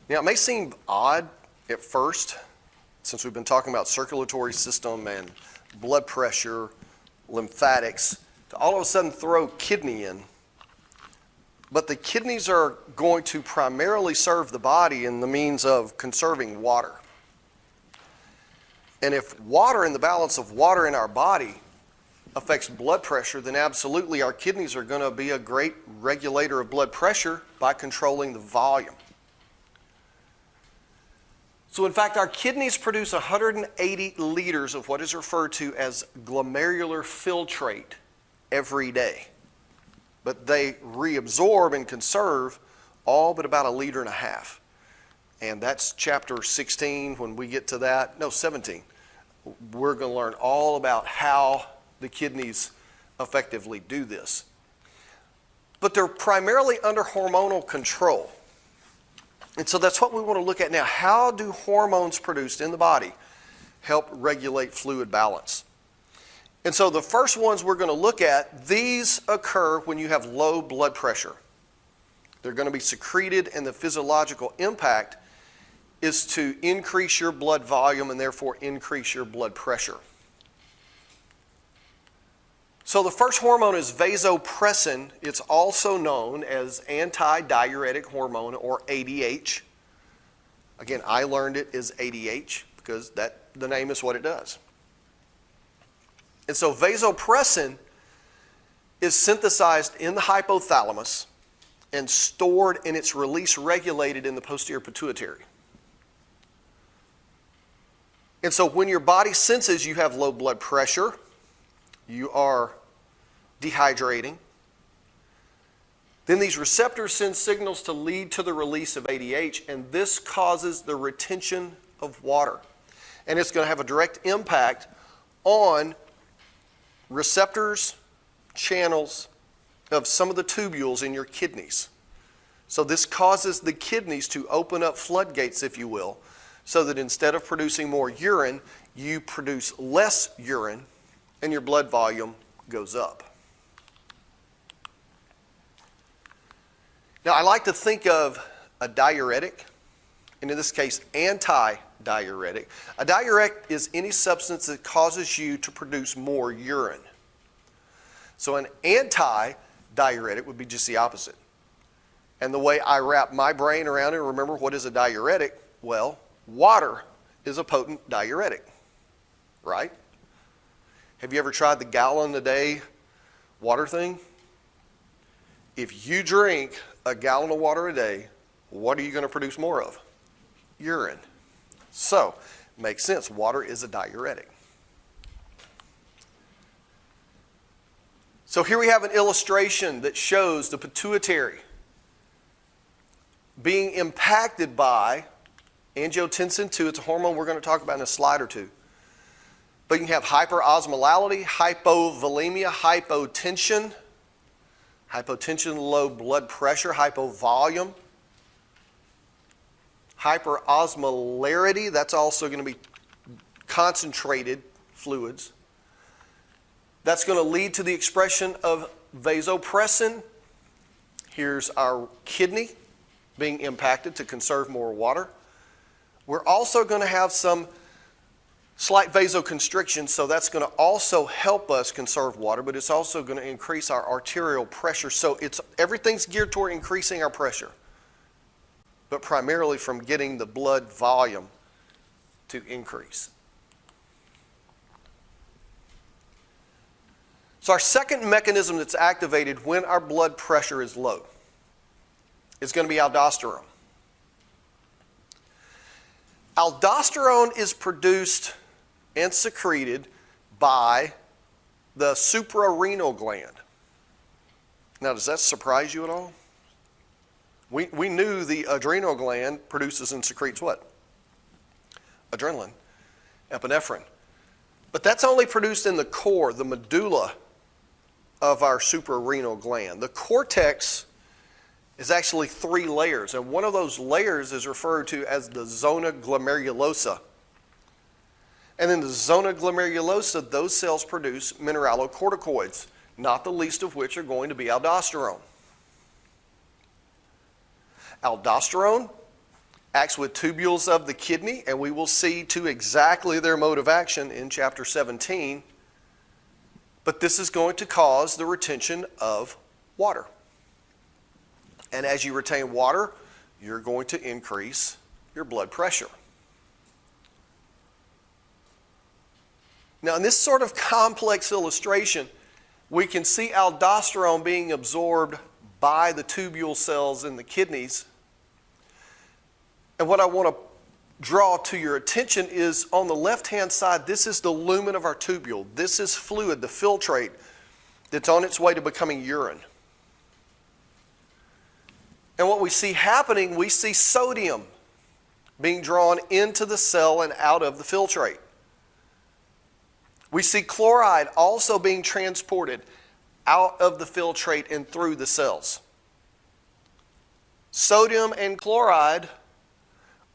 Now, it may seem odd at first, since we've been talking about circulatory system and blood pressure, lymphatics, to all of a sudden throw kidney in. But the kidneys are going to primarily serve the body in the means of conserving water. And if water and the balance of water in our body affects blood pressure, then absolutely our kidneys are going to be a great regulator of blood pressure by controlling the volume. So in fact, our kidneys produce 180 liters of what is referred to as glomerular filtrate every day. But they reabsorb and conserve all but about 1.5 liters. And that's chapter 16 when we get to that. No, 17. We're going to learn all about how the kidneys effectively do this. But they're primarily under hormonal control. And so that's what we want to look at now. How do hormones produced in the body help regulate fluid balance? And so the first ones we're going to look at, these occur when you have low blood pressure. They're going to be secreted, and the physiological impact is to increase your blood volume and therefore increase your blood pressure. So the first hormone is vasopressin. It's also known as antidiuretic hormone, or ADH. Again, I learned it as ADH because the name is what it does. And so vasopressin is synthesized in the hypothalamus and stored, and its release regulated in the posterior pituitary. And so when your body senses you have low blood pressure, you are dehydrating, then these receptors send signals to lead to the release of ADH, and this causes the retention of water. And it's going to have a direct impact on receptors, channels of some of the tubules in your kidneys. So this causes the kidneys to open up floodgates, if you will, so that instead of producing more urine, you produce less urine and your blood volume goes up. Now, I like to think of a diuretic, and in this case, anti-diuretic. A diuretic is any substance that causes you to produce more urine. So an anti-diuretic would be just the opposite. And the way I wrap my brain around it, remember, what is a diuretic? Well, water is a potent diuretic, right? Have you ever tried the gallon a day water thing? If you drink a gallon of water a day, what are you going to produce more of? Urine. So, makes sense. Water is a diuretic. So here we have an illustration that shows the pituitary being impacted by angiotensin II. It's a hormone we're going to talk about in a slide or two. But you can have hyperosmolality, hypovolemia, hypotension, low blood pressure, hypovolume, hyperosmolarity, that's also going to be concentrated fluids. That's going to lead to the expression of vasopressin. Here's our kidney being impacted to conserve more water. We're also going to have some slight vasoconstriction, so that's going to also help us conserve water, but it's also going to increase our arterial pressure. So everything's geared toward increasing our pressure, but primarily from getting the blood volume to increase. So our second mechanism that's activated when our blood pressure is low is going to be aldosterone. Aldosterone is produced and secreted by the suprarenal gland. Now, does that surprise you at all? We knew the adrenal gland produces and secretes what? Adrenaline, epinephrine. But that's only produced in the core, the medulla of our suprarenal gland. The cortex is actually 3 layers, and one of those layers is referred to as the zona glomerulosa. And in the zona glomerulosa, those cells produce mineralocorticoids, not the least of which are going to be aldosterone. Aldosterone acts with tubules of the kidney, and we will see to exactly their mode of action in chapter 17. But this is going to cause the retention of water. And as you retain water, you're going to increase your blood pressure. Now, in this sort of complex illustration, we can see aldosterone being absorbed by the tubule cells in the kidneys. And what I want to draw to your attention is on the left-hand side, this is the lumen of our tubule. This is fluid, the filtrate, that's on its way to becoming urine. And what we see happening, we see sodium being drawn into the cell and out of the filtrate. We see chloride also being transported out of the filtrate and through the cells. Sodium and chloride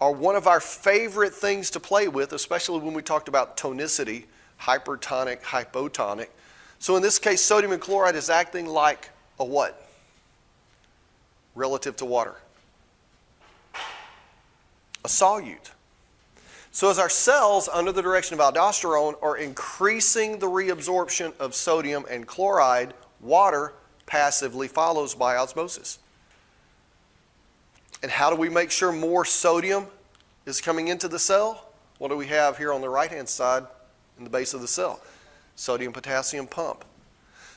are one of our favorite things to play with, especially when we talked about tonicity, hypertonic, hypotonic. So in this case, sodium and chloride is acting like a what? Relative to water? A solute. So as our cells, under the direction of aldosterone, are increasing the reabsorption of sodium and chloride, water passively follows by osmosis. And how do we make sure more sodium is coming into the cell? What do we have here on the right-hand side in the base of the cell? Sodium-potassium pump.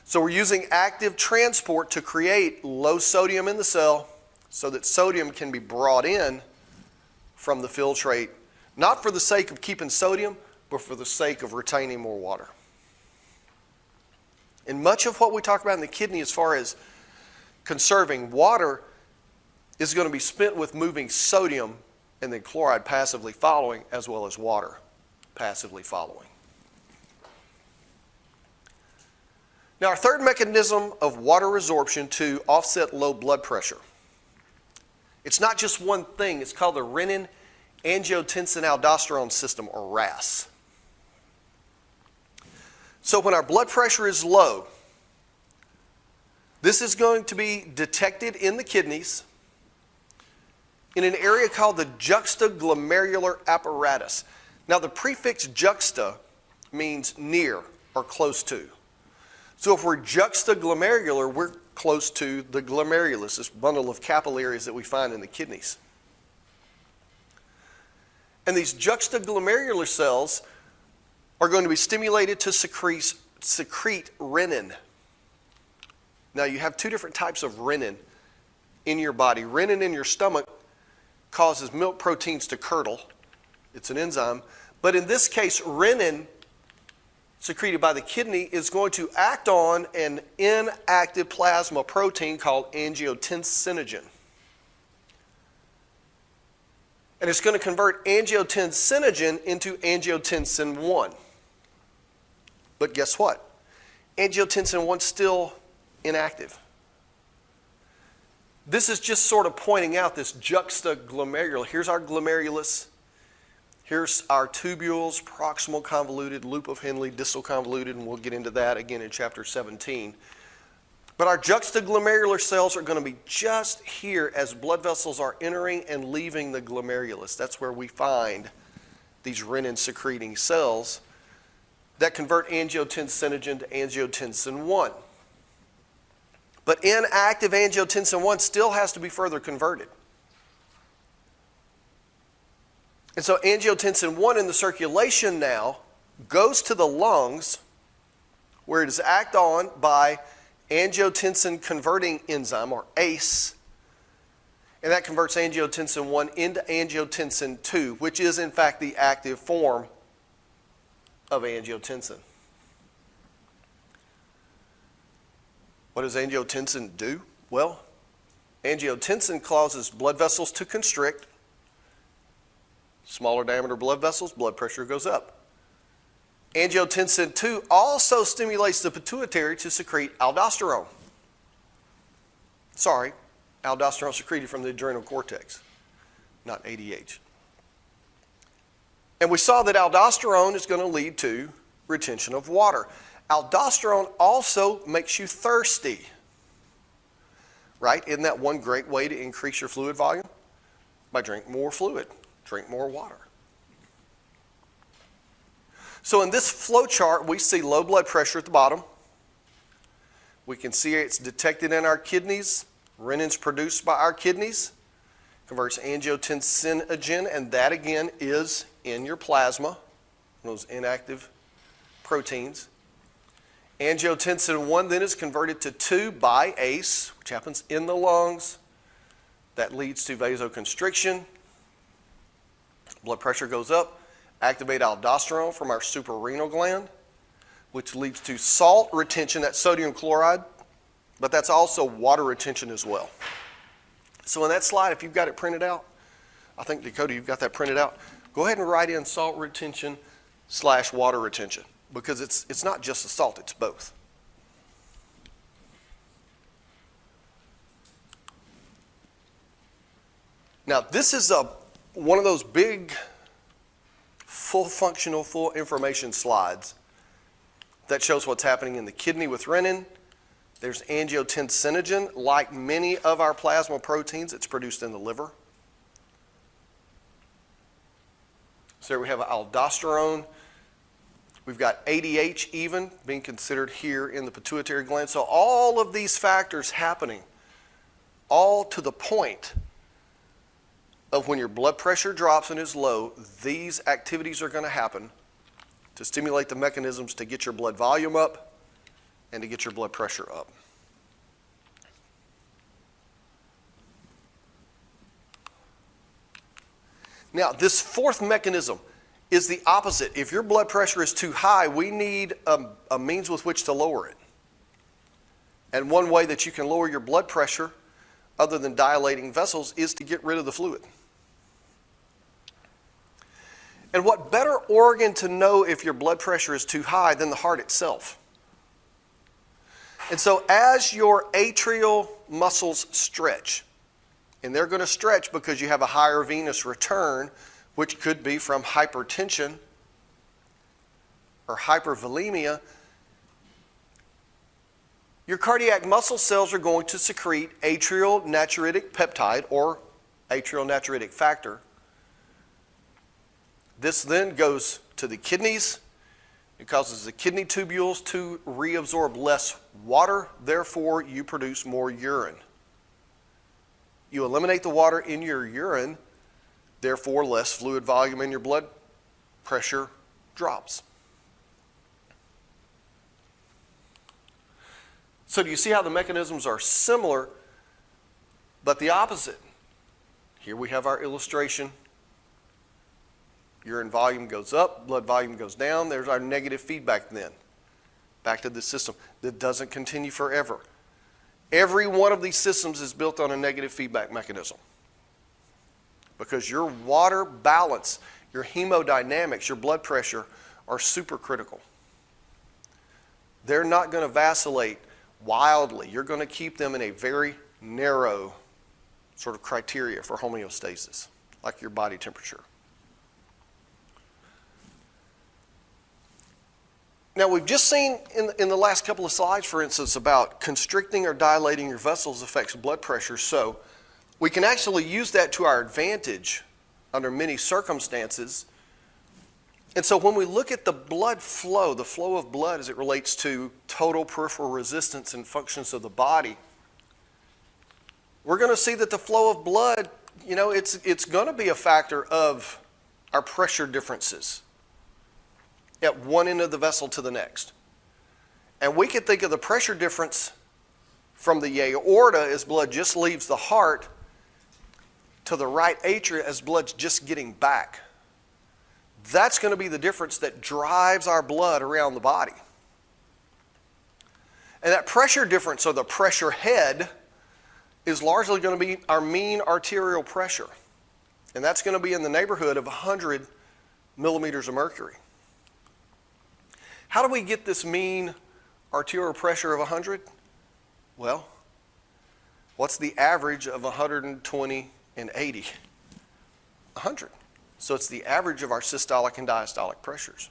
So we're using active transport to create low sodium in the cell so that sodium can be brought in from the filtrate, not for the sake of keeping sodium, but for the sake of retaining more water. And much of what we talk about in the kidney as far as conserving water is going to be spent with moving sodium and then chloride passively following, as well as water passively following. Now, our third mechanism of water resorption to offset low blood pressure. It's not just one thing. It's called the renin-angiotensin-aldosterone system, or RAS. So when our blood pressure is low, this is going to be detected in the kidneys in an area called the juxtaglomerular apparatus. Now, the prefix juxta means near or close to. So if we're juxtaglomerular, we're close to the glomerulus, this bundle of capillaries that we find in the kidneys. And these juxtaglomerular cells are going to be stimulated to secrete renin. Now, you have two different types of renin in your body. Renin in your stomach causes milk proteins to curdle. It's an enzyme. But in this case, renin secreted by the kidney is going to act on an inactive plasma protein called angiotensinogen. And it's going to convert angiotensinogen into angiotensin 1. But guess what? Angiotensin 1 is still inactive. This is just sort of pointing out this juxtaglomerular. Here's our glomerulus. Here's our tubules, proximal convoluted, loop of Henle, distal convoluted, and we'll get into that again in chapter 17. But our juxtaglomerular cells are going to be just here as blood vessels are entering and leaving the glomerulus. That's where we find these renin-secreting cells that convert angiotensinogen to angiotensin 1. But inactive angiotensin 1 still has to be further converted. And so angiotensin 1 in the circulation now goes to the lungs, where it is acted on by angiotensin converting enzyme, or ACE, and that converts angiotensin 1 into angiotensin 2, which is in fact the active form of angiotensin. What does angiotensin do? Well, angiotensin causes blood vessels to constrict. Smaller diameter blood vessels, blood pressure goes up. Angiotensin 2 also stimulates the pituitary to secrete aldosterone. Sorry, aldosterone secreted from the adrenal cortex, not ADH. And we saw that aldosterone is going to lead to retention of water. Aldosterone also makes you thirsty, right? Isn't that one great way to increase your fluid volume? By drinking more fluid, drink more water. So in this flow chart, we see low blood pressure at the bottom. We can see it's detected in our kidneys. Renin's produced by our kidneys, converts angiotensinogen, and that again is in your plasma, those inactive proteins. Angiotensin 1 then is converted to 2 by ACE, which happens in the lungs. That leads to vasoconstriction. Blood pressure goes up. Activate aldosterone from our suprarenal gland, which leads to salt retention, that's sodium chloride, but that's also water retention as well. So in that slide, if you've got it printed out, I think, Dakota, you've got that printed out, go ahead and write in salt retention / water retention, because it's not just the salt, it's both. Now, this is one of those big, full functional, full information slides that shows what's happening in the kidney with renin. There's angiotensinogen. Like many of our plasma proteins, it's produced in the liver. So there we have aldosterone. We've got ADH even being considered here in the pituitary gland. So all of these factors happening, all to the point of when your blood pressure drops and is low, these activities are going to happen to stimulate the mechanisms to get your blood volume up and to get your blood pressure up. Now, this fourth mechanism is the opposite. If your blood pressure is too high, we need a means with which to lower it. And one way that you can lower your blood pressure, other than dilating vessels, is to get rid of the fluid. And what better organ to know if your blood pressure is too high than the heart itself? And so as your atrial muscles stretch, and they're going to stretch because you have a higher venous return, which could be from hypertension or hypervolemia, your cardiac muscle cells are going to secrete atrial natriuretic peptide or atrial natriuretic factor. This then goes to the kidneys. It causes the kidney tubules to reabsorb less water. Therefore, you produce more urine. You eliminate the water in your urine. Therefore, less fluid volume in your blood pressure drops. So do you see how the mechanisms are similar, but the opposite? Here we have our illustration. Urine volume goes up, blood volume goes down. There's our negative feedback then. Back to the system that doesn't continue forever. Every one of these systems is built on a negative feedback mechanism. Because your water balance, your hemodynamics, your blood pressure are super critical. They're not going to vacillate wildly. You're going to keep them in a very narrow sort of criteria for homeostasis, like your body temperature. Now, we've just seen in the last couple of slides, for instance, about constricting or dilating your vessels affects blood pressure. So we can actually use that to our advantage under many circumstances. And so when we look at the blood flow, the flow of blood as it relates to total peripheral resistance and functions of the body, we're going to see that the flow of blood, it's going to be a factor of our pressure differences at one end of the vessel to the next. And we can think of the pressure difference from the aorta as blood just leaves the heart to the right atria as blood's just getting back. That's going to be the difference that drives our blood around the body. And that pressure difference, or the pressure head, is largely going to be our mean arterial pressure. And that's going to be in the neighborhood of 100 millimeters of mercury. How do we get this mean arterial pressure of 100? Well, what's the average of 120 and 80? 100. So it's the average of our systolic and diastolic pressures.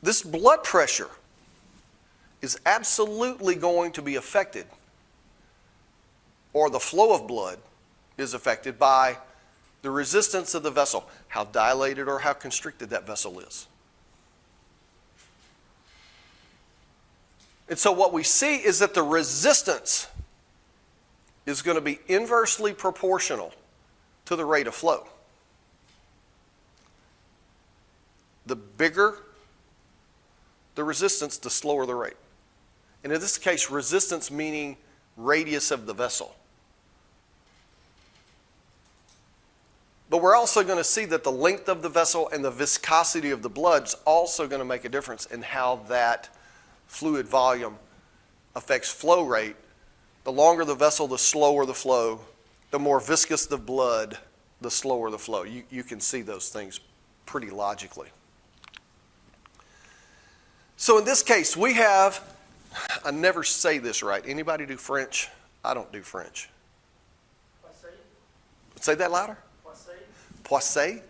This blood pressure is absolutely going to be affected, or the flow of blood is affected by the resistance of the vessel, how dilated or how constricted that vessel is. And so what we see is that the resistance is going to be inversely proportional to the rate of flow. The bigger the resistance, the slower the rate. And in this case, resistance meaning radius of the vessel. But we're also going to see that the length of the vessel and the viscosity of the blood is also going to make a difference in how that fluid volume affects flow rate. The longer the vessel, the slower the flow. The more viscous the blood, the slower the flow. You can see those things pretty logically. So in this case, we have, I never say this right. Anybody do French? I don't do French. Poissé. Say that louder. Poissé. Poissé?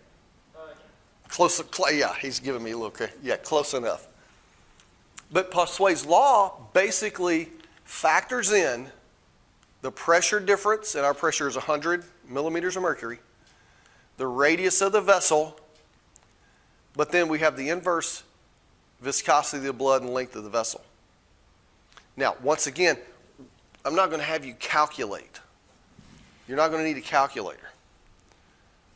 Close, yeah, he's giving me a little, yeah, close enough. But Poiseuille's law basically factors in the pressure difference, and our pressure is 100 millimeters of mercury, the radius of the vessel, but then we have the inverse viscosity of the blood and length of the vessel. Now, once again, I'm not going to have you calculate. You're not going to need a calculator.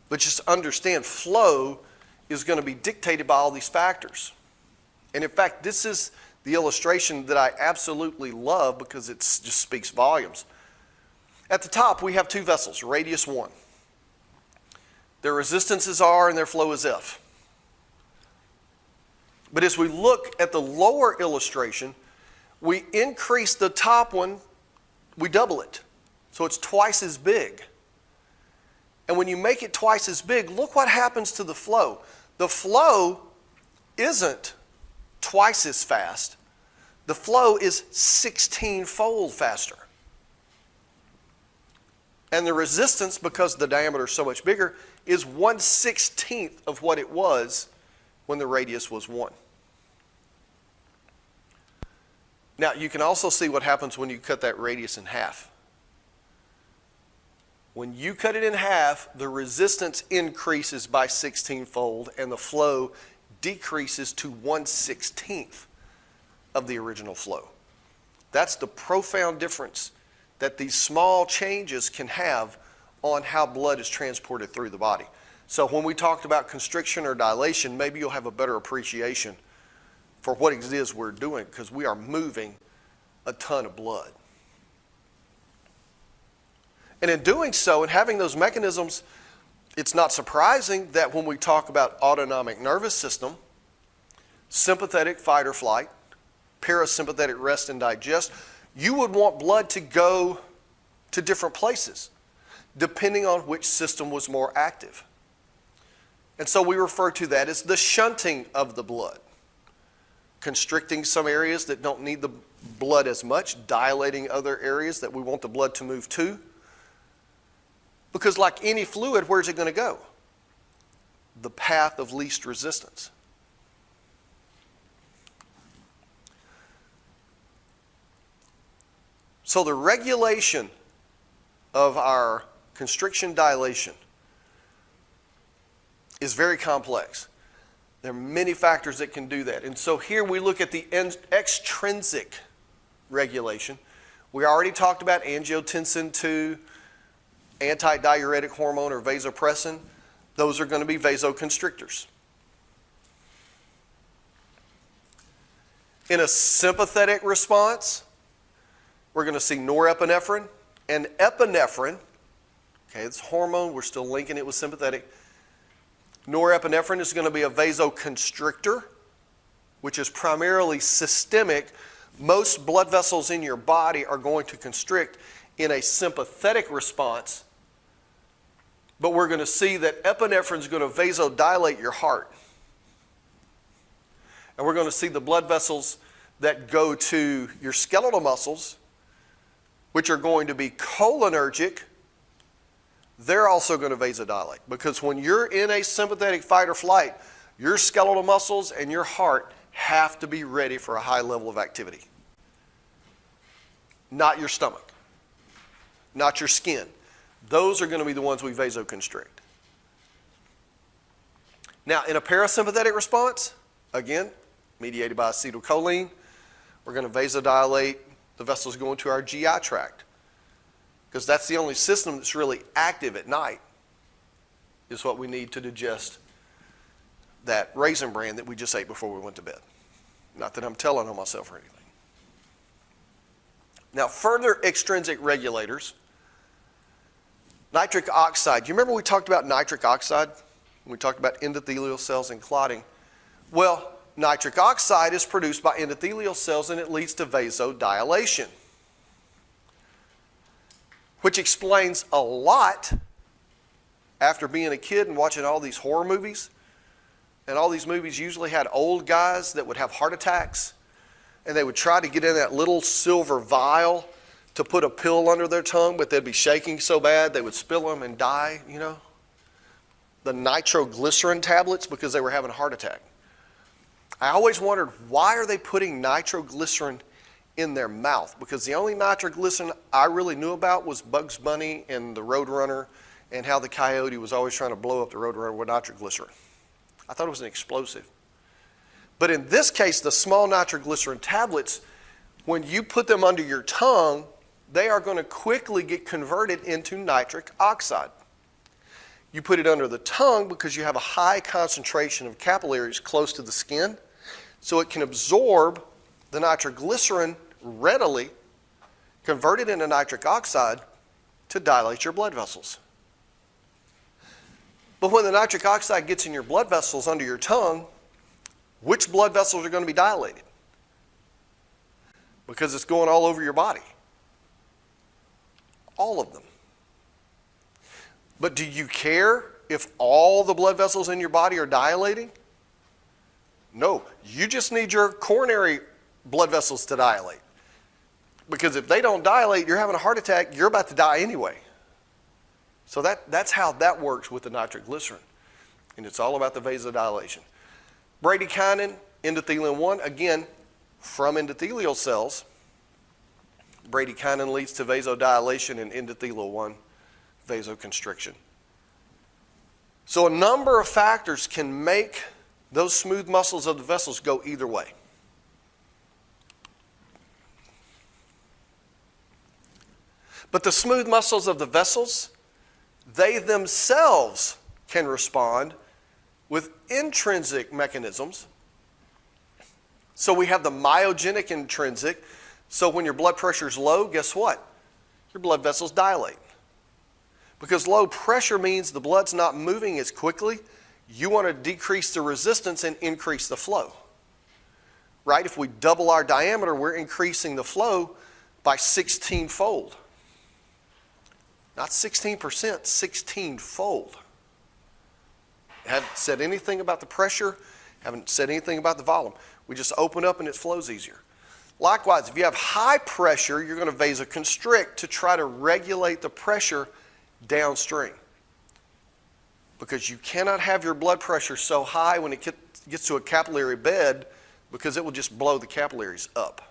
But just understand, flow is going to be dictated by all these factors. And in fact, this is the illustration that I absolutely love because it just speaks volumes. At the top, we have two vessels, radius 1. Their resistance is R and their flow is F. But as we look at the lower illustration, we increase the top one, we double it. So it's twice as big. And when you make it twice as big, look what happens to the flow. The flow isn't twice as fast. The flow is 16-fold faster. And the resistance, because the diameter is so much bigger, is 1/16 of what it was when the radius was 1. Now, you can also see what happens when you cut that radius in half. When you cut it in half, the resistance increases by 16-fold and the flow decreases to 1/16 of the original flow. That's the profound difference that these small changes can have on how blood is transported through the body. So when we talked about constriction or dilation, maybe you'll have a better appreciation for what it is we're doing, because we are moving a ton of blood. And in doing so and having those mechanisms, it's not surprising that when we talk about autonomic nervous system, sympathetic fight or flight, parasympathetic rest and digest, you would want blood to go to different places depending on which system was more active. And so we refer to that as the shunting of the blood. Constricting some areas that don't need the blood as much, dilating other areas that we want the blood to move to. Because like any fluid, where's it going to go? The path of least resistance. So the regulation of our constriction dilation is very complex. There are many factors that can do that. And so here we look at the extrinsic regulation. We already talked about angiotensin II, antidiuretic hormone or vasopressin. Those are going to be vasoconstrictors. In a sympathetic response, we're going to see norepinephrine and epinephrine. Okay, it's hormone. We're still linking it with sympathetic. Norepinephrine is going to be a vasoconstrictor, which is primarily systemic. Most blood vessels in your body are going to constrict in a sympathetic response, but we're going to see that epinephrine is going to vasodilate your heart. And we're going to see the blood vessels that go to your skeletal muscles, which are going to be cholinergic. They're also going to vasodilate, because when you're in a sympathetic fight or flight, your skeletal muscles and your heart have to be ready for a high level of activity. not your stomach, not your skin. Those are going to be the ones we vasoconstrict. Now, in a parasympathetic response, again, mediated by acetylcholine, we're going to vasodilate the vessels going to our GI tract, because that's the only system that's really active at night, is what we need to digest that raisin bran that we just ate before we went to bed. Not that I'm telling on myself or anything. Now, further extrinsic regulators, nitric oxide. You remember we talked about nitric oxide? We talked about endothelial cells and clotting. Well, nitric oxide is produced by endothelial cells and it leads to vasodilation, which explains a lot after being a kid and watching all these horror movies. And all these movies usually had old guys that would have heart attacks, and they would try to get in that little silver vial to put a pill under their tongue, but they'd be shaking so bad they would spill them and die, you know. The nitroglycerin tablets, because they were having a heart attack. I always wondered, why are they putting nitroglycerin in their mouth? Because the only nitroglycerin I really knew about was Bugs Bunny and the Roadrunner, and how the coyote was always trying to blow up the Roadrunner with nitroglycerin. I thought it was an explosive. But in this case, the small nitroglycerin tablets, when you put them under your tongue, they are going to quickly get converted into nitric oxide. You put it under the tongue because you have a high concentration of capillaries close to the skin, so it can absorb the nitroglycerin readily, convert it into nitric oxide to dilate your blood vessels. But when the nitric oxide gets in your blood vessels under your tongue, which blood vessels are going to be dilated? Because it's going all over your body. All of them. But do you care if all the blood vessels in your body are dilating? No, you just need your coronary blood vessels to dilate. Because if they don't dilate, you're having a heart attack, you're about to die anyway. So that's how that works with the nitroglycerin. And it's all about the vasodilation. Bradykinin, endothelin-1, again, from endothelial cells. Bradykinin leads to vasodilation and endothelial-1 vasoconstriction. So a number of factors can make those smooth muscles of the vessels go either way. But the smooth muscles of the vessels, they themselves can respond with intrinsic mechanisms. So we have the myogenic intrinsic. So when your blood pressure is low, guess what? Your blood vessels dilate. Because low pressure means the blood's not moving as quickly. You want to decrease the resistance and increase the flow. Right? If we double our diameter, we're increasing the flow by 16-fold. Not 16%, 16-fold. Haven't said anything about the pressure, haven't said anything about the volume. We just open up and it flows easier. Likewise, if you have high pressure, you're going to vasoconstrict to try to regulate the pressure downstream. Because you cannot have your blood pressure so high when it gets to a capillary bed, because it will just blow the capillaries up.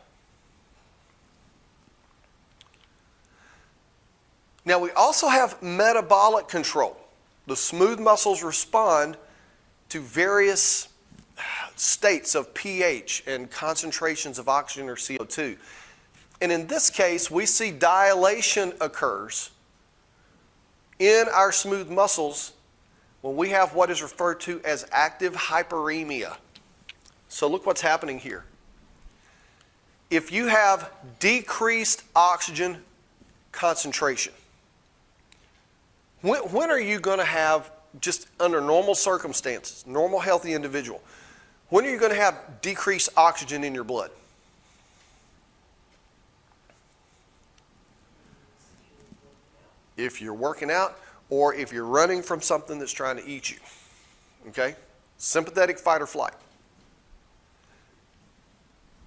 Now we also have metabolic control. The smooth muscles respond to various states of pH and concentrations of oxygen or CO2. And in this case, we see dilation occurs in our smooth muscles when we have what is referred to as active hyperemia. So look what's happening here. If you have decreased oxygen concentration, when are you going to have, just under normal circumstances, normal healthy individual, when are you going to have decreased oxygen in your blood? If you're working out or if you're running from something that's trying to eat you. Okay? Sympathetic fight or flight.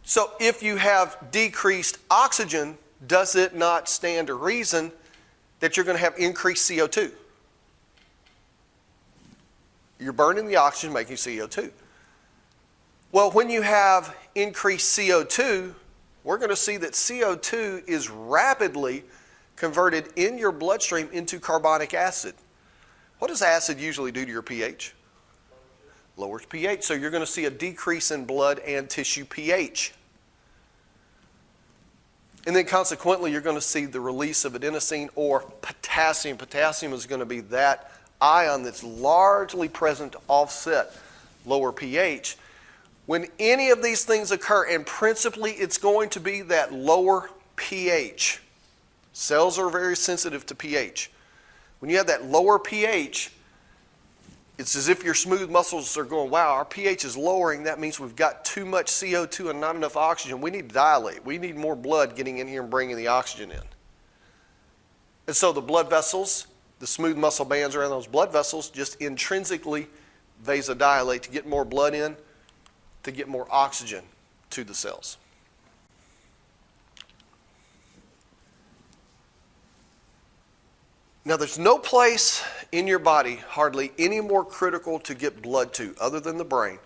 So if you have decreased oxygen, does it not stand to reason that you're going to have increased CO2? You're burning the oxygen, making CO2. Well, when you have increased CO2, we're going to see that CO2 is rapidly converted in your bloodstream into carbonic acid. What does acid usually do to your pH? Lowers pH. So you're going to see a decrease in blood and tissue pH. And then consequently, you're going to see the release of adenosine or potassium. Potassium is going to be that ion that's largely present to offset lower pH. When any of these things occur, and principally it's going to be that lower pH. Cells are very sensitive to pH. When you have that lower pH, it's as if your smooth muscles are going, wow, our pH is lowering. That means we've got too much CO2 and not enough oxygen. We need to dilate. We need more blood getting in here and bringing the oxygen in. And so the blood vessels, the smooth muscle bands around those blood vessels, just intrinsically vasodilate to get more blood in, to get more oxygen to the cells. Now, there's no place in your body hardly any more critical to get blood to, other than the brain,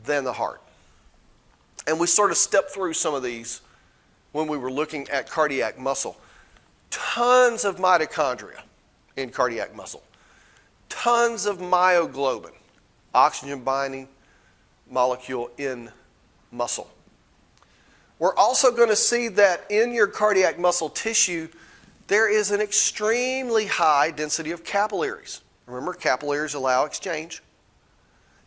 than the heart. And we sort of stepped through some of these when we were looking at cardiac muscle. Tons of mitochondria in cardiac muscle. Tons of myoglobin, oxygen binding molecule in muscle. We're also going to see that in your cardiac muscle tissue, there is an extremely high density of capillaries. Remember, capillaries allow exchange.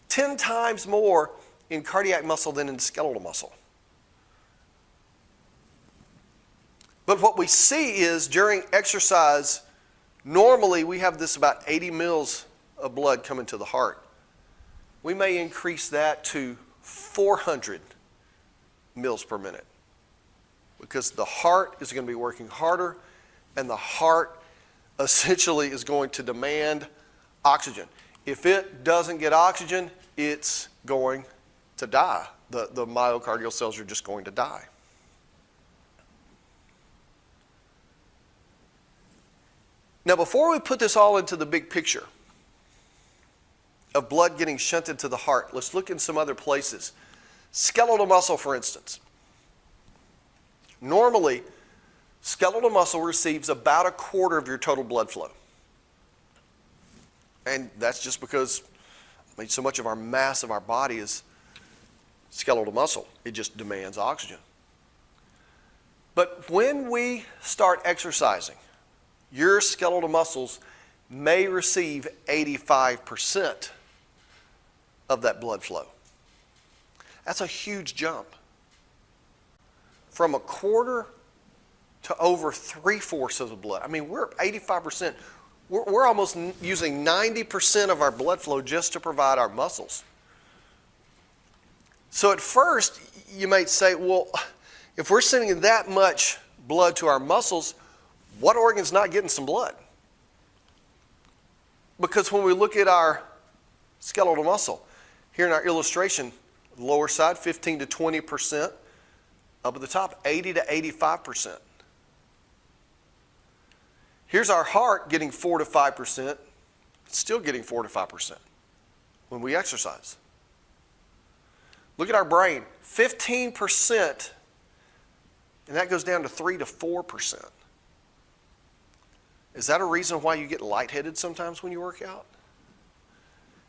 10 times more in cardiac muscle than in skeletal muscle. But what we see is during exercise, normally we have this about 80 mils of blood coming to the heart. We may increase that to 400 mils per minute because the heart is going to be working harder, and the heart essentially is going to demand oxygen. If it doesn't get oxygen, it's going to die. The myocardial cells are just going to die. Now, before we put this all into the big picture of blood getting shunted to the heart, let's look in some other places. Skeletal muscle, for instance. Normally, skeletal muscle receives about a quarter of your total blood flow. And that's just because so much of our mass of our body is skeletal muscle. It just demands oxygen. But when we start exercising, your skeletal muscles may receive 85% of that blood flow. That's a huge jump. From a quarter to over 3/4 of the blood. I mean, we're 85%. We're almost using 90% of our blood flow just to provide our muscles. So at first, you might say, well, if we're sending that much blood to our muscles, what organ's not getting some blood? Because when we look at our skeletal muscle, here in our illustration, lower side, 15 to 20%. Up at the top, 80 to 85%. Here's our heart getting 4 to 5%. It's still getting 4 to 5% when we exercise. Look at our brain, 15%, and that goes down to 3 to 4%. Is that a reason why you get lightheaded sometimes when you work out?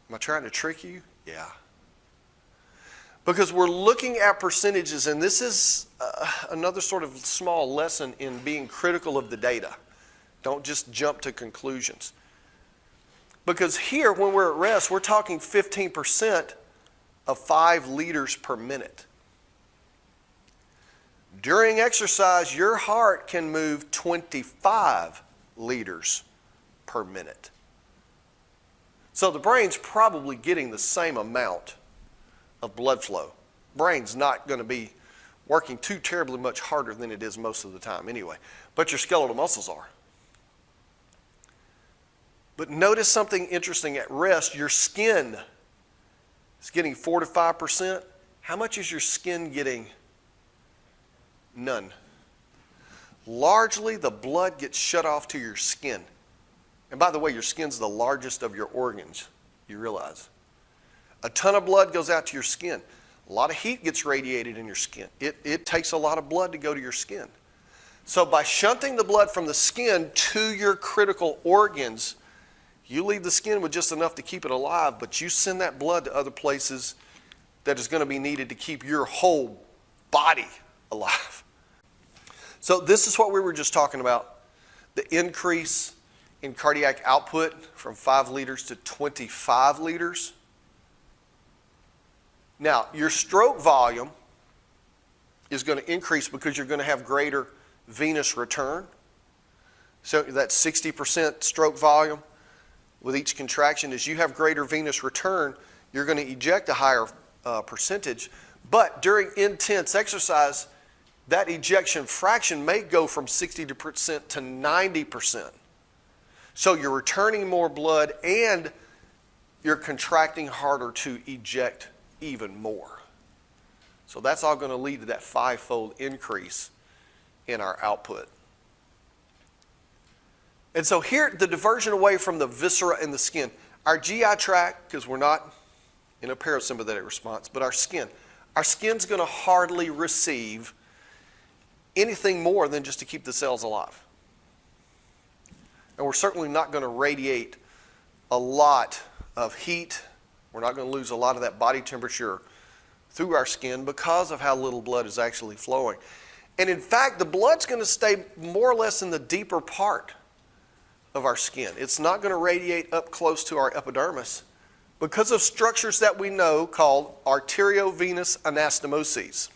Am I trying to trick you? Yeah. Because we're looking at percentages, and this is another sort of small lesson in being critical of the data. Don't just jump to conclusions. Because here, when we're at rest, we're talking 15% of 5 liters per minute. During exercise, your heart can move 25 liters per minute. So the brain's probably getting the same amount of blood flow. Brain's not going to be working too terribly much harder than it is most of the time anyway. But your skeletal muscles are. But notice something interesting at rest. Your skin is getting 4 to 5%. How much is your skin getting? None. Largely, the blood gets shut off to your skin. And by the way, your skin's the largest of your organs, you realize. A ton of blood goes out to your skin. A lot of heat gets radiated in your skin. It takes a lot of blood to go to your skin. So by shunting the blood from the skin to your critical organs, you leave the skin with just enough to keep it alive, but you send that blood to other places that is going to be needed to keep your whole body alive. So this is what we were just talking about, the increase in cardiac output from 5 liters to 25 liters. Now, your stroke volume is going to increase because you're going to have greater venous return. So that 60% stroke volume with each contraction, as you have greater venous return, you're going to eject a higher percentage. But during intense exercise, that ejection fraction may go from 60% to 90%. So you're returning more blood and you're contracting harder to eject even more. So that's all going to lead to that 5-fold increase in our output. And so here, the diversion away from the viscera and the skin. Our GI tract, because we're not in a parasympathetic response, but our skin. Our skin's going to hardly receive anything more than just to keep the cells alive. And we're certainly not going to radiate a lot of heat. We're not going to lose a lot of that body temperature through our skin because of how little blood is actually flowing. And in fact, the blood's going to stay more or less in the deeper part of our skin. It's not going to radiate up close to our epidermis because of structures that we know called arteriovenous anastomoses.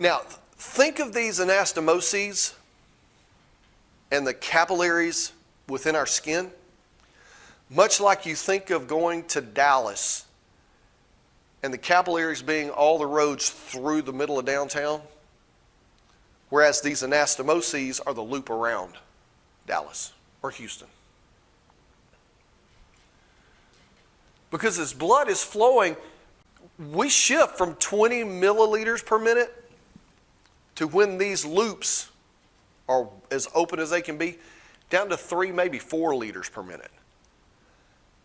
Now, think of these anastomoses and the capillaries within our skin, much like you think of going to Dallas and the capillaries being all the roads through the middle of downtown, whereas these anastomoses are the loop around Dallas or Houston. Because as blood is flowing, we shift from 20 milliliters per minute to when these loops are as open as they can be, down to 3, maybe 4 liters per minute.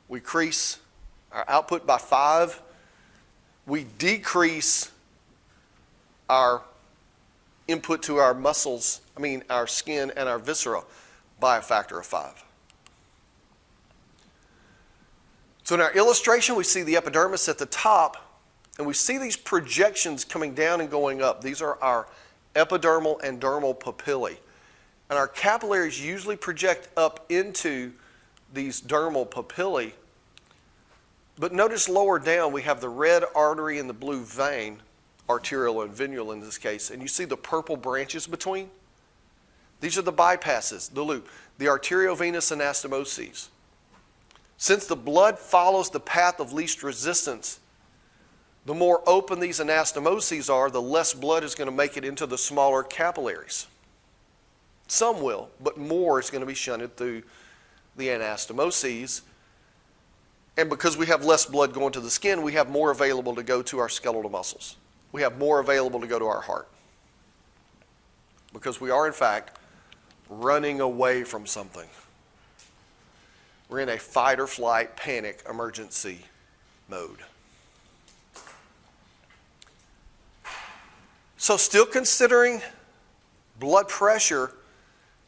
We increase our output by 5. We decrease our input to our muscles, our skin and our viscera by a factor of 5. So in our illustration, we see the epidermis at the top, and we see these projections coming down and going up. These are our epidermal and dermal papillae. And our capillaries usually project up into these dermal papillae. But notice lower down we have the red artery and the blue vein, arterial and venular in this case, and you see the purple branches between? These are the bypasses, the loop, the arteriovenous anastomoses. Since the blood follows the path of least resistance, the more open these anastomoses are, the less blood is going to make it into the smaller capillaries. Some will, but more is going to be shunted through the anastomoses. And because we have less blood going to the skin, we have more available to go to our skeletal muscles. We have more available to go to our heart. Because we are, in fact, running away from something. We're in a fight or flight, panic, emergency mode. So still considering blood pressure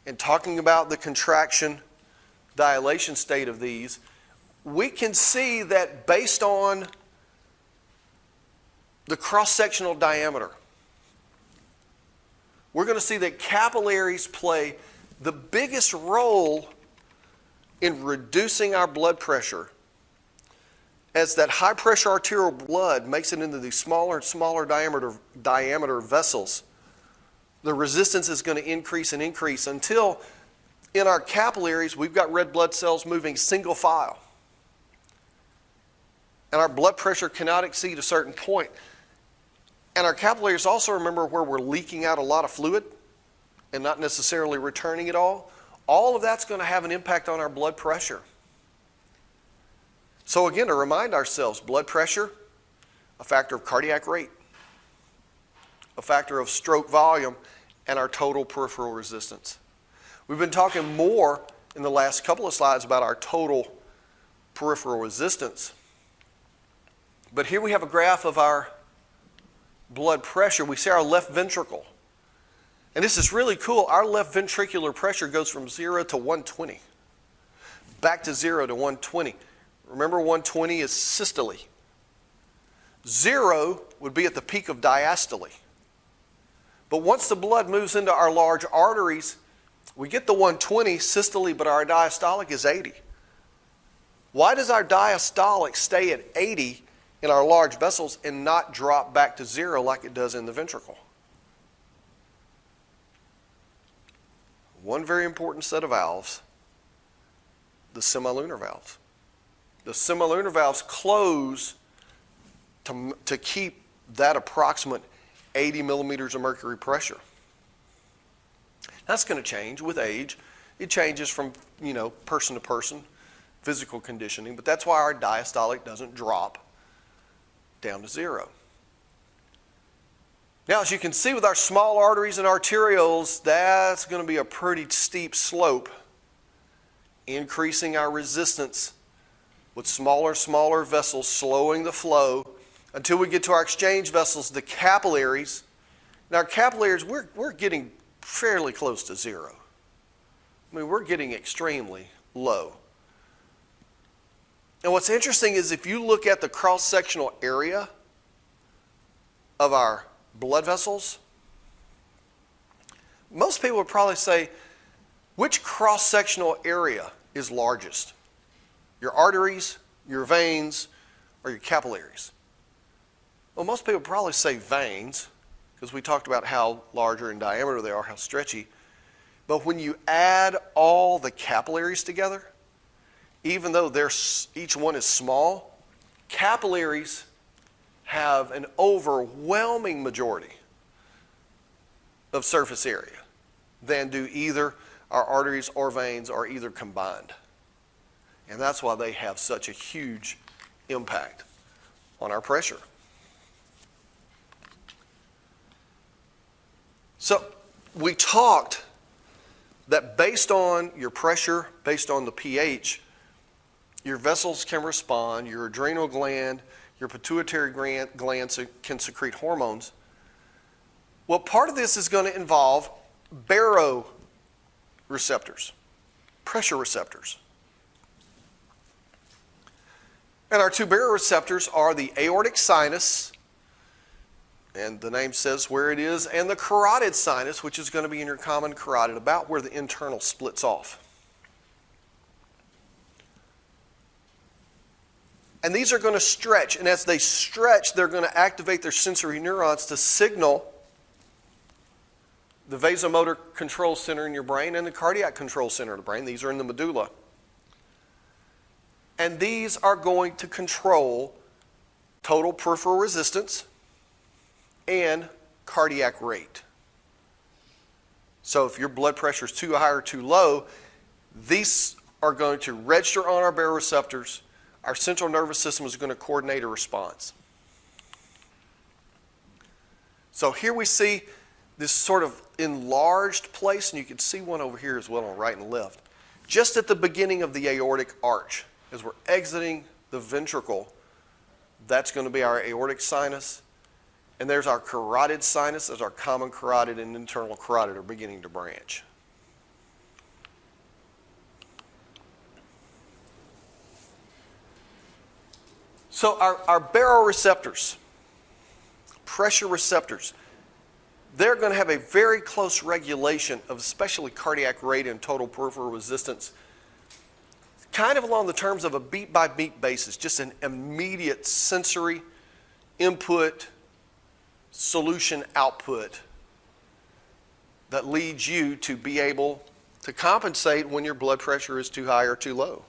and talking about the contraction, dilation state of these, we can see that based on the cross-sectional diameter, we're going to see that capillaries play the biggest role in reducing our blood pressure, as that high-pressure arterial blood makes it into these smaller and smaller diameter vessels. The resistance is going to increase and increase until in our capillaries we've got red blood cells moving single file. And our blood pressure cannot exceed a certain point. And our capillaries also, remember, where we're leaking out a lot of fluid and not necessarily returning it all. All of that's going to have an impact on our blood pressure. So again, to remind ourselves, blood pressure, a factor of cardiac rate, a factor of stroke volume, and our total peripheral resistance. We've been talking more in the last couple of slides about our total peripheral resistance. But here we have a graph of our blood pressure. We see our left ventricle. And this is really cool. Our left ventricular pressure goes from 0 to 120. Back to 0 to 120. Remember, 120 is systole. 0 would be at the peak of diastole. But once the blood moves into our large arteries, we get the 120 systole, but our diastolic is 80. Why does our diastolic stay at 80 in our large vessels and not drop back to 0 like it does in the ventricle? One very important set of valves, the semilunar valves. The semilunar valves close to keep that approximate 80 millimeters of mercury pressure. That's going to change with age. It changes from, person to person, physical conditioning, but that's why our diastolic doesn't drop down to 0. Now, as you can see with our small arteries and arterioles, that's going to be a pretty steep slope, increasing our resistance with smaller vessels, slowing the flow until we get to our exchange vessels, the capillaries. Now, our capillaries, we're getting fairly close to 0. I mean, we're getting extremely low. And what's interesting is if you look at the cross-sectional area of our blood vessels, most people would probably say, which cross-sectional area is largest? Your arteries, your veins, or your capillaries? Well, most people would probably say veins, because we talked about how larger in diameter they are, how stretchy. But when you add all the capillaries together, even though each one is small, capillaries have an overwhelming majority of surface area than do either our arteries or veins or either combined. And that's why they have such a huge impact on our pressure. So we talked that based on your pressure, based on the pH, your vessels can respond, your adrenal gland, your pituitary gland can secrete hormones. Well, part of this is going to involve baroreceptors, pressure receptors. And our two baroreceptors are the aortic sinus, and the name says where it is, and the carotid sinus, which is going to be in your common carotid, about where the internal splits off. And these are going to stretch, and as they stretch, they're going to activate their sensory neurons to signal the vasomotor control center in your brain and the cardiac control center of the brain. These are in the medulla. And these are going to control total peripheral resistance and cardiac rate. So if your blood pressure is too high or too low, these are going to register on our baroreceptors. Our central nervous system is going to coordinate a response. So here we see this sort of enlarged place, and you can see one over here as well on right and left. Just at the beginning of the aortic arch, as we're exiting the ventricle, that's going to be our aortic sinus. And there's our carotid sinus, as our common carotid and internal carotid are beginning to branch. So our baroreceptors, pressure receptors, they're going to have a very close regulation of especially cardiac rate and total peripheral resistance, kind of along the terms of a beat-by-beat basis, just an immediate sensory input, solution output that leads you to be able to compensate when your blood pressure is too high or too low.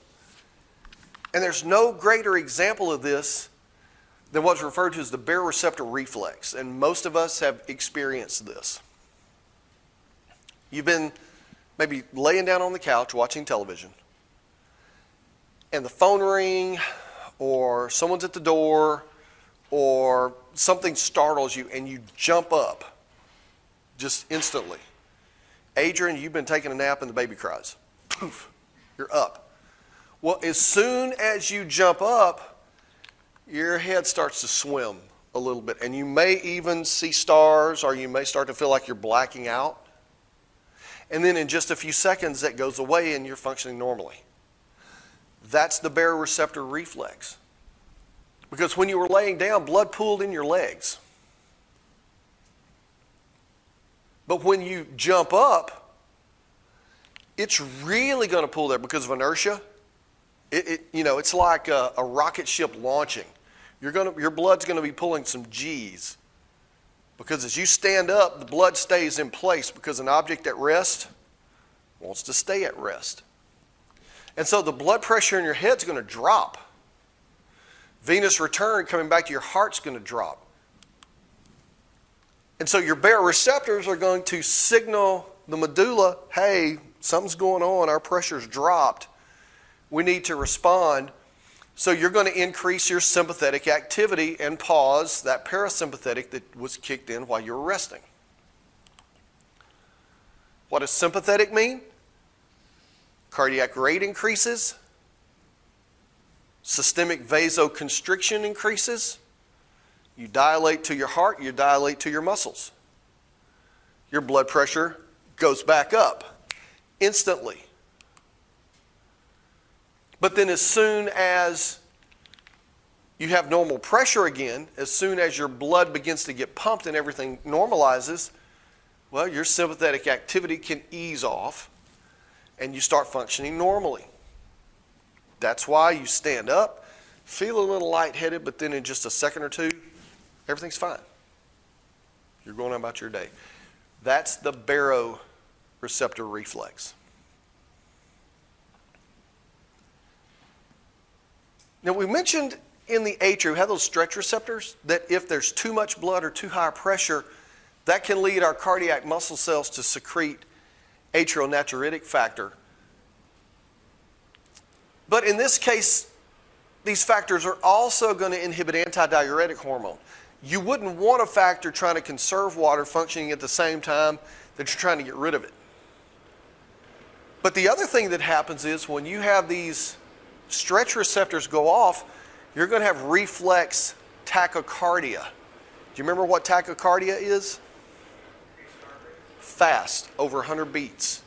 And there's no greater example of this than what's referred to as the baroreceptor reflex. And most of us have experienced this. You've been maybe laying down on the couch watching television, and the phone ring, or someone's at the door, or something startles you and you jump up just instantly. Adrian, you've been taking a nap and the baby cries. Poof, you're up. Well, as soon as you jump up, your head starts to swim a little bit, and you may even see stars, or you may start to feel like you're blacking out. And then in just a few seconds, that goes away and you're functioning normally. That's the baroreceptor reflex. Because when you were laying down, blood pooled in your legs. But when you jump up, it's really going to pull there because of inertia. It's like a rocket ship launching. Your blood's going to be pulling some G's. Because as you stand up, the blood stays in place because an object at rest wants to stay at rest. And so the blood pressure in your head's going to drop. Venous return coming back to your heart's going to drop. And so your baroreceptors are going to signal the medulla, hey, something's going on, our pressure's dropped. We need to respond. So you're going to increase your sympathetic activity and pause that parasympathetic that was kicked in while you were resting. What does sympathetic mean? Cardiac rate increases. Systemic vasoconstriction increases. You dilate to your heart, you dilate to your muscles. Your blood pressure goes back up instantly. But then as soon as you have normal pressure again, as soon as your blood begins to get pumped and everything normalizes, well, your sympathetic activity can ease off and you start functioning normally. That's why you stand up, feel a little lightheaded, but then in just a second or two, everything's fine. You're going on about your day. That's the baroreceptor reflex. Now, we mentioned in the atria, we have those stretch receptors that if there's too much blood or too high pressure, that can lead our cardiac muscle cells to secrete atrial natriuretic factor. But in this case, these factors are also going to inhibit antidiuretic hormone. You wouldn't want a factor trying to conserve water functioning at the same time that you're trying to get rid of it. But the other thing that happens is when you have these stretch receptors go off, you're going to have reflex tachycardia. Do you remember what tachycardia is? Fast, over 100 beats.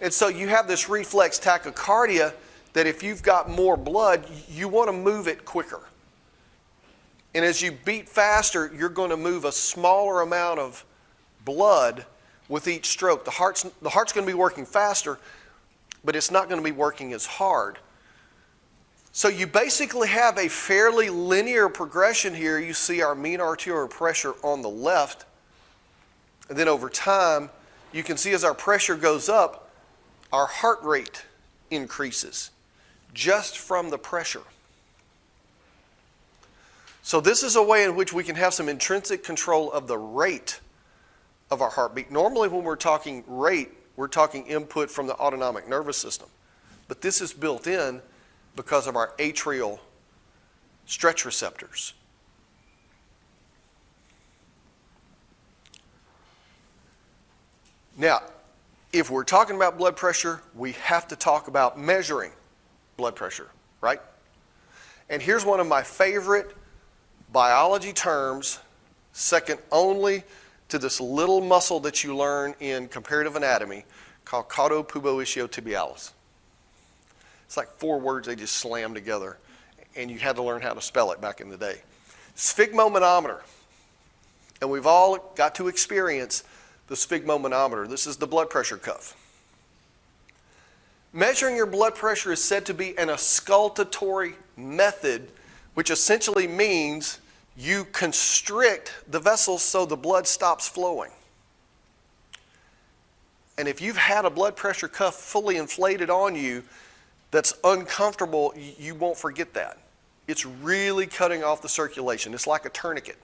And so you have this reflex tachycardia that if you've got more blood, you want to move it quicker. And as you beat faster, you're going to move a smaller amount of blood with each stroke. The heart's going to be working faster, but it's not going to be working as hard. So you basically have a fairly linear progression here. You see our mean arterial pressure on the left. And then over time, you can see as our pressure goes up, our heart rate increases just from the pressure. So this is a way in which we can have some intrinsic control of the rate of our heartbeat. Normally when we're talking rate, we're talking input from the autonomic nervous system. But this is built in because of our atrial stretch receptors. Now, if we're talking about blood pressure, we have to talk about measuring blood pressure, right? And here's one of my favorite biology terms, second only to this little muscle that you learn in comparative anatomy called caudopuboischiotibitalis. It's like 4 words they just slam together, and you had to learn how to spell it back in the day. Sphygmomanometer. And we've all got to experience the sphygmomanometer. This is the blood pressure cuff. Measuring your blood pressure is said to be an auscultatory method, which essentially means you constrict the vessels so the blood stops flowing. And if you've had a blood pressure cuff fully inflated on you that's uncomfortable, you won't forget that. It's really cutting off the circulation. It's like a tourniquet.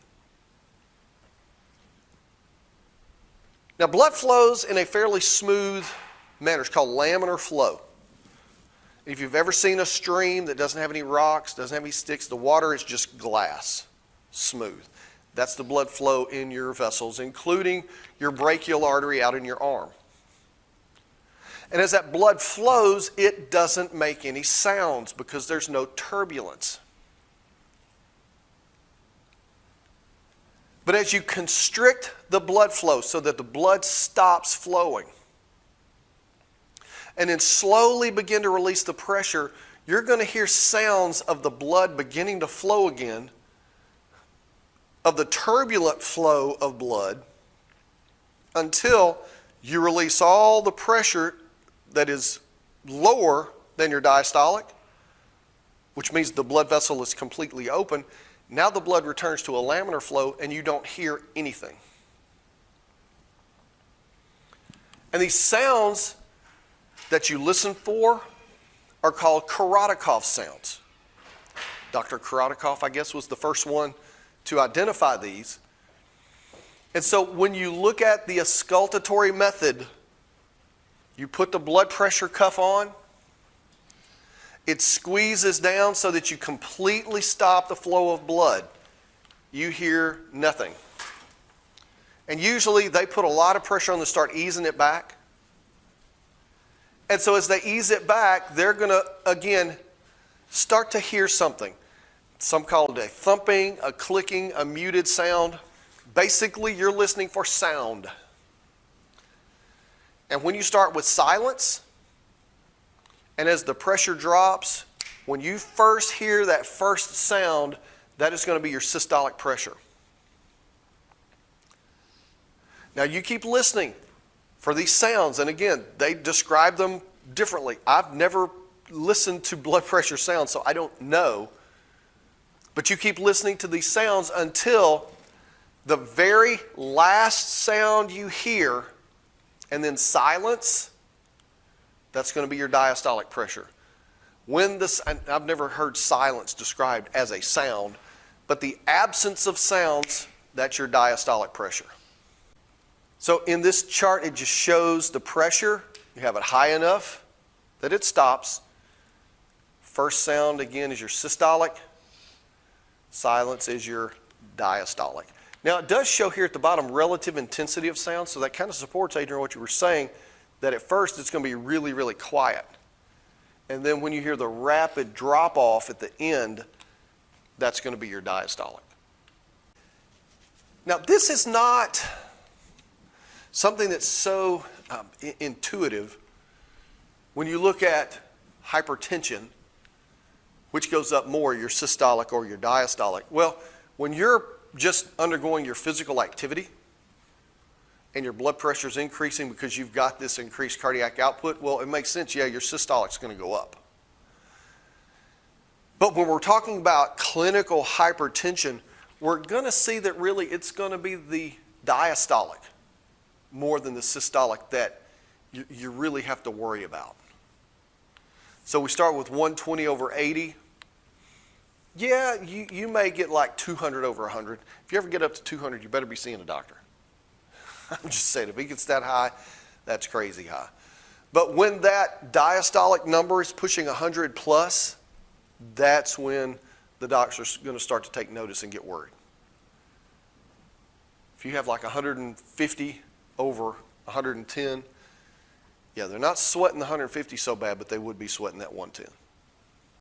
Now, blood flows in a fairly smooth manner. It's called laminar flow. If you've ever seen a stream that doesn't have any rocks, doesn't have any sticks, the water is just glass, smooth. That's the blood flow in your vessels, including your brachial artery out in your arm. And as that blood flows, it doesn't make any sounds because there's no turbulence. But as you constrict the blood flow so that the blood stops flowing, and then slowly begin to release the pressure, you're going to hear sounds of the blood beginning to flow again, of the turbulent flow of blood, until you release all the pressure that is lower than your diastolic, which means the blood vessel is completely open. Now the blood returns to a laminar flow and you don't hear anything. And these sounds that you listen for are called Korotkov sounds. Dr. Korotkov, I guess, was the first one to identify these. And so when you look at the auscultatory method, you put the blood pressure cuff on, it squeezes down so that you completely stop the flow of blood. You hear nothing. And usually they put a lot of pressure on to start easing it back. And so as they ease it back, they're going to, again, start to hear something. Some call it a thumping, a clicking, a muted sound. Basically, you're listening for sound. And when you start with silence, and as the pressure drops, when you first hear that first sound, that is going to be your systolic pressure. Now you keep listening for these sounds, and again, they describe them differently. I've never listened to blood pressure sounds, so I don't know. But you keep listening to these sounds until the very last sound you hear, and then silence, that's going to be your diastolic pressure. I've never heard silence described as a sound, but the absence of sounds, that's your diastolic pressure. So in this chart, it just shows the pressure. You have it high enough that it stops. First sound, again, is your systolic. Silence is your diastolic. Now, it does show here at the bottom relative intensity of sound, so that kind of supports, Adrian, what you were saying, that at first it's going to be really, really quiet. And then when you hear the rapid drop-off at the end, that's going to be your diastolic. Now, this is not something that's so intuitive. When you look at hypertension, which goes up more, your systolic or your diastolic? Well, when you're just undergoing your physical activity and your blood pressure is increasing because you've got this increased cardiac output, well, it makes sense, yeah, your systolic's going to go up. But when we're talking about clinical hypertension, we're going to see that really it's going to be the diastolic more than the systolic that you really have to worry about. So we start with 120/80. Yeah, you may get like 200/100. If you ever get up to 200, you better be seeing a doctor. I'm just saying, if he gets that high, that's crazy high. But when that diastolic number is pushing 100 plus, that's when the doctor's going to start to take notice and get worried. If you have like 150/110, yeah, they're not sweating the 150 so bad, but they would be sweating that 110.